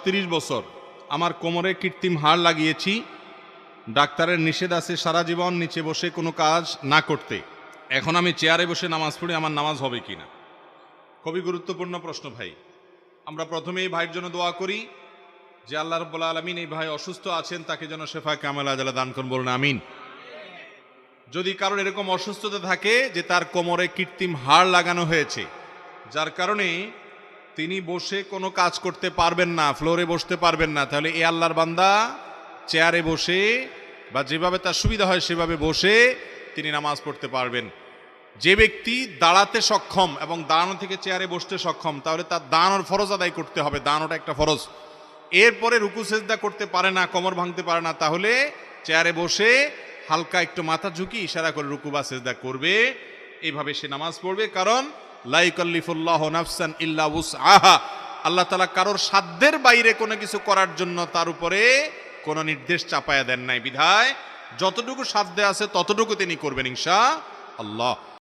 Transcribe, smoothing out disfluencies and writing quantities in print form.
৩০ বছর, আমার কোমরে কৃত্রিম হাড় লাগিয়েছি, ডাক্তারের নিষেধ আছে সারা জীবন নিচে বসে কোনো কাজ না করতে। এখন আমি চেয়ারে বসে নামাজ পড়ি, আমার নামাজ হবে কিনা? খুবই গুরুত্বপূর্ণ প্রশ্ন ভাই। আমরা প্রথমে এই ভাইয়ের জন্য দোয়া করি যে আল্লাহ রাব্বুল আলামিন এই ভাই অসুস্থ আছেন, তাকে যেন শেফা কামেলা আজলা দান করুন, বলুন আমিন। যদি কারোর এরকম অসুস্থতা থাকে যে তার কোমরে কৃত্রিম হাড় লাগানো হয়েছে, যার কারণে তিনি বসে কোনো কাজ করতে পারবেন না, ফ্লোরে বসতে পারবেন না, তাহলে এ আল্লাহর বান্দা চেয়ারে বসে বা যেভাবে তার সুবিধা হয় সেভাবে বসে তিনি নামাজ পড়তে পারবেন। যে ব্যক্তি দাঁড়াতে সক্ষম এবং দাঁড়ানো থেকে চেয়ারে বসতে সক্ষম, তাহলে তার দাঁড়ানোর ফরজ আদায় করতে হবে, দাঁড়ানোটা একটা ফরজ। এরপরে রুকু সেজদা করতে পারে না, কোমর ভাঙতে পারে না, তাহলে চেয়ারে বসে হালকা একটু মাথা ঝুঁকি ইশারা করে রুকু বা সেজদা করবে, এইভাবে সে নামাজ পড়বে। কারণ লা ইউকাল্লিফুল্লাহু নাফসান ইল্লা উসআহা, আল্লাহ তাআলা কারোর সাধ্যের বাইরে কোনো কিছু করার জন্য তার উপরে কোনো নির্দেশ চাপায়া দেন নাই, বিধায় যতটুকু সাধ্যে আছে ততটুকু তিনি করবেন ইনশাআল্লাহ।